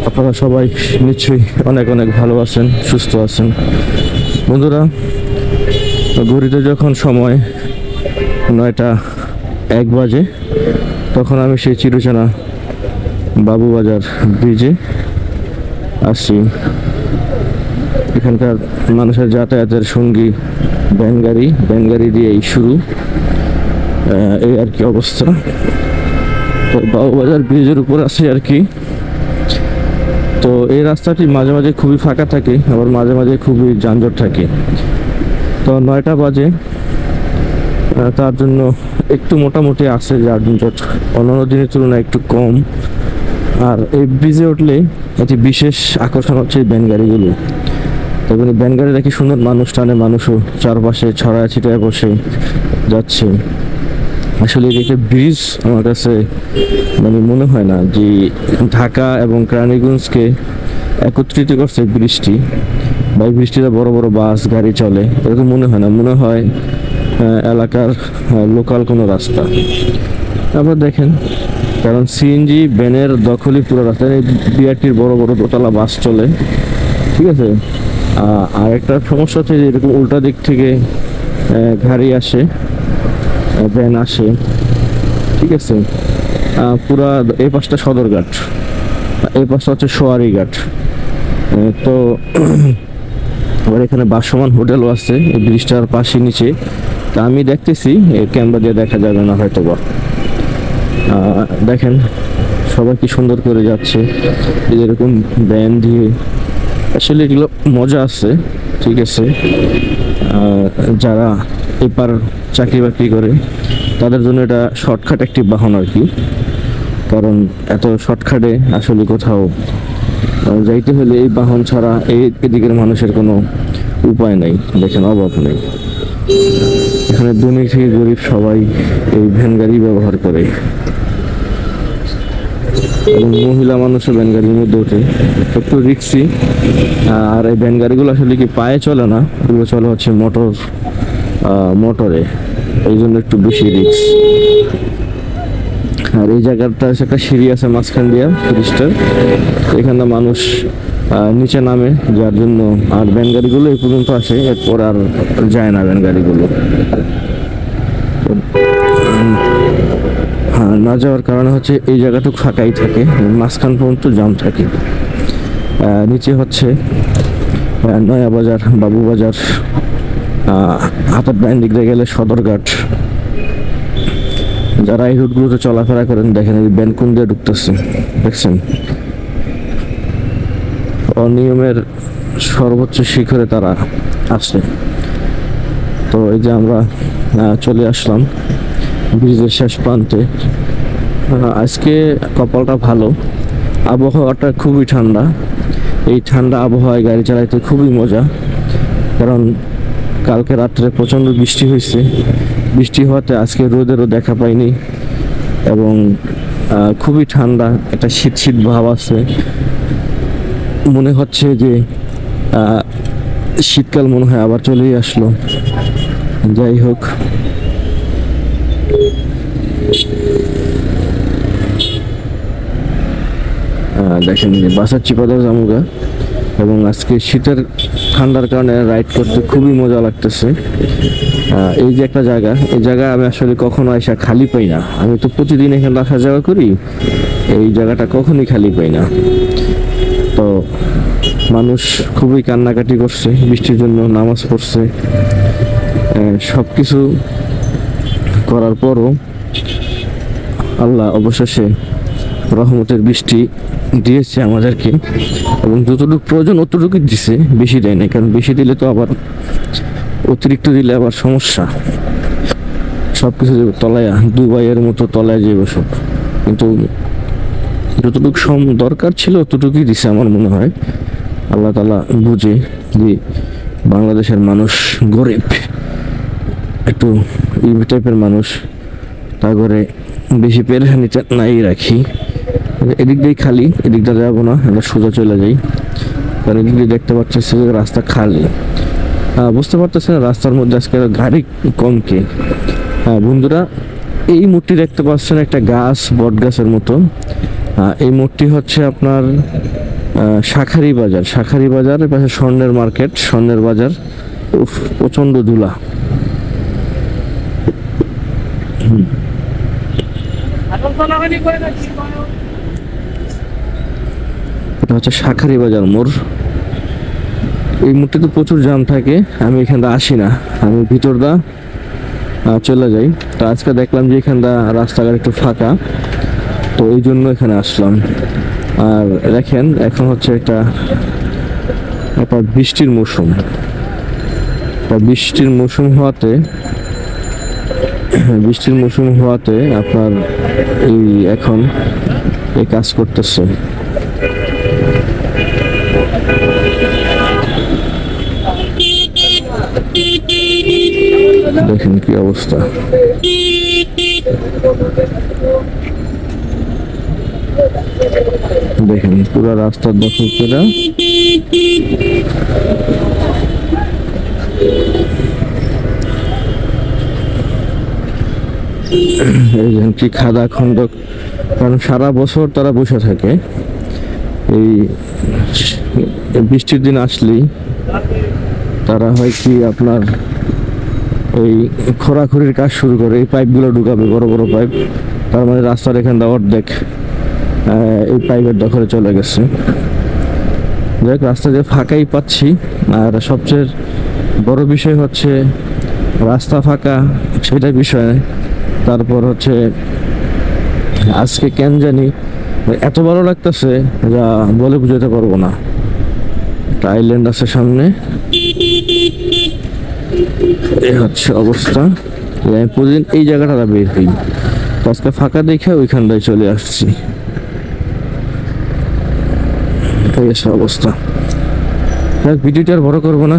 আপনারা সবাই নিশ্চয়ই অনেক অনেক ভালো আছেন, সুস্থ আছেন। বন্ধুরা, ঘড়িতে যখন সময় 9টা 1 বাজে, তখন আমি সেই চিরচেনা বাবুবাজার ব্রিজে আসছি। এখানকার মানুষের যাতায়াতের সঙ্গী ভ্যানগাড়ি দিয়েই শুরু, এই আর কি অবস্থা। তো বাবুবাজার ব্রিজের উপর আছে আর কি। তো এই রাস্তাটি মাঝে মাঝে খুবই ফাঁকা থাকে, আবার মাঝে মাঝে খুবই যানজট থাকে। তো 9টা বাজে, তার জন্য একটু মোটামুটি আছে যানজট, অন্যান্য দিনের তুলনায় একটু কম। আর এই ব্রিজে উঠলে এটি বিশেষ আকর্ষণ হচ্ছে ভ্যানগাড়িগুলো। তবে ভ্যানগাড়ি দেখি সুন্দর মানুষ টানে, মানুষও চারপাশে ছড়ায় ছিটায় বসে যাচ্ছে। আসলে এটা ব্রিজ আমার কাছে মানে মনে হয় না যে ঢাকা এবং কেরানীগঞ্জকে একত্রিত করছে বৃষ্টি, বা এই বৃষ্টিতে বড় বড় বাস গাড়ি চলে, এরকম মনে হয় না। মনে হয় এলাকার লোকাল কোনো রাস্তা। আবার দেখেন, কারণ সিএনজি ভ্যানের দখলই পুরো রাস্তায়, বিআরটির বড় বড় দোতলা বাস চলে, ঠিক আছে। আর একটা সমস্যা হচ্ছে যে এরকম উল্টা দিক থেকে গাড়ি আসে, ভ্যান আসে, ঠিক আছে। পুরা এই পাশটা সদরঘাট, এই পাশটা হচ্ছে সোয়ারিঘাট। তো আবার এখানে বাসমান হোটেলও আছে এই ব্রিজটার পাশে নিচে। তা আমি দেখতেছি, ক্যামেরা দিয়ে দেখা যাবে না হয়তো বা। দেখেন সবাই কি সুন্দর করে যাচ্ছে এরকম ভ্যান দিয়ে। আসলে এগুলো মজা আছে, ঠিক আছে। যারা এপার চাকরি বাকরি করে তাদের জন্য এটা শর্টকাট একটি বাহন আর কি। কারণ এত শর্টকাটে আসলে কোথাও যাইতে হলে এই বাহন ছাড়া এদিকের মানুষের কোনো উপায় নাই। দেখেন, অভাব নেই। এখানে ধনী থেকে গরিব সবাই এই ভ্যান গাড়ি ব্যবহার করে, এবং মহিলা মানুষও ভ্যান গাড়ির মধ্যে ওঠে। একটু রিক্সি। আর এই ভ্যান গাড়িগুলো আসলে কি পায়ে চলে না, এগুলো চলে হচ্ছে মোটরে, এই জন্য একটু বেশি রিক্স। আর এই জায়গাটা একটা সিঁড়ি আছে মাঝখান দিয়া ব্রিজটার, এখানে মানুষ নিচে নামে, যার জন্য আর ভ্যান গাড়িগুলো এই পর্যন্ত আসে, এরপর আর যায় না ভ্যান গাড়িগুলো। হ্যাঁ, না যাওয়ার কারণে হচ্ছে এই জায়গাটুকু ফাঁকাই থাকে, মাঝখান পর্যন্ত জাম থাকে। নিচে হচ্ছে নয়াবাজার, বাবুবাজার, হাতের ডাইন দিক দিয়ে গেলে সদরঘাট। যারা এই রুটগুলোতে চলাফেরা করেন দেখেন এই ভ্যান কোন দিয়ে ঢুকতেছে, দেখছেন। অনিয়মের সর্বোচ্চ শিখরে তারা আছে। তো এই যে আমরা চলে আসলাম ব্রিজের শেষ প্রান্তে। আজকে কপালটা ভালো, আবহাওয়াটা খুবই ঠান্ডা। এই ঠান্ডা আবহাওয়ায় গাড়ি চালাইতে খুবই মজা। কারণ কালকে রাত্রে প্রচণ্ড বৃষ্টি হয়েছে, বৃষ্টি হওয়াতে আজকে রোদেরও দেখা পাইনি, এবং খুবই ঠান্ডা, একটা শীত শীত ভাব আছে। মনে হচ্ছে যে শীতকাল মনে হয় আবার চলেই আসলো। যাই হোক, দেখেন বাসার চিপাদার জামুগা, এবং আজকে শীতের ঠান্ডার কারণে রাইড করতে খুবই মজা লাগতেছে। এই যে একটা জায়গা, এই জায়গায় আমি আসলে কখনো আসা খালি পাই না। আমি তো প্রতিদিন এখানে আসা যাওয়া করি, এই জায়গাটা কখনই খালি পাই না। তো মানুষ খুবই কান্নাকাটি করছে বৃষ্টির জন্য, নামাজ পড়ছে, সব কিছু করার পরও আল্লাহ অবশেষে রহমতের বৃষ্টি দিয়েছে আমাদেরকে, এবং যতটুকু প্রয়োজন অতটুকু দিছে, বেশি দেয় না। কারণ বেশি দিলে তো আবার, অতিরিক্ত দিলে আবার সমস্যা, সব কিছু তলায়া দুবাইয়ের মতো তলায় যাবে সব। কিন্তু যতটুকু দরকার ছিল অতটুকুই দিছে আমার মনে হয়। আল্লাহ তাআলা বুঝে যে বাংলাদেশের মানুষ গরিব, একটু এই টাইপের মানুষ, তা করে বেশি পেরেশানিতে নাই রাখি। এদিক দিয়ে খালি, এদিক দিয়ে যাবো না, আমরা সোজা চলে যাই। কারণ এদিক দিয়ে দেখতে পাচ্ছি রাস্তা খালি। বুঝতে পারতেছেন রাস্তার মধ্যে আজকে গাড়ি কমকে। বন্ধুরা, এই মূর্তি দেখতে পাচ্ছেন একটা গাছ, বট গাছের মতো। এই মোড়টি হচ্ছে আপনার শাঁখারি বাজার। শাঁখারি বাজার, এর পাশে স্বর্ণের মার্কেট, স্বর্ণের বাজার। উফ, প্রচন্ড ধুলা। এটা হচ্ছে শাঁখারি বাজার মোড়। এই মোড়টিতে প্রচুর জ্যাম থাকে, আমি এখানটা আসি না, আমি ভিতরদা চলে যাই। তো আজকে দেখলাম যে এখানটা রাস্তাঘাট একটু ফাঁকা, তো এই জন্য এখানে আসলাম। আর দেখেন এখন হচ্ছে একটা বৃষ্টির মৌসুম। বৃষ্টির মৌসুম হওয়াতে আপনার এই এখন এই কাজ করতেছে। দেখেন কি অবস্থা। দেখেন পুরো রাস্তার দখল করে এই যে কি খাদা খন্দক, কারণ সারা বছর তারা বসে থাকে। এই বৃষ্টির দিন আসলেই তারা হয় কি আপনার ওই খোরাখুরির কাজ শুরু করে, এই পাইপগুলো ঢুকাবে, বড় বড় পাইপ। তার মানে রাস্তার এখানটা অর্ধেক এই পাইপের দখলে চলে গেছে। দেখ রাস্তা যে ফাঁকাই পাচ্ছি। আর সবচেয়ে বড় বিষয় হচ্ছে রাস্তা ফাঁকা সেটা বিষয়। তারপর হচ্ছে আজকে কেন জানি এত ভালো লাগতেছে যা বলে বুঝাতে পারবো না। আইল্যান্ড আছে সামনে, এই হচ্ছে অবস্থা। আমি প্রতিদিন এই জায়গাটা বের হই, আজকে ফাঁকা দেখে ওইখানটায় চলে আসছি। এই অবস্থা। ভিডিওটা আর বড় করবো না।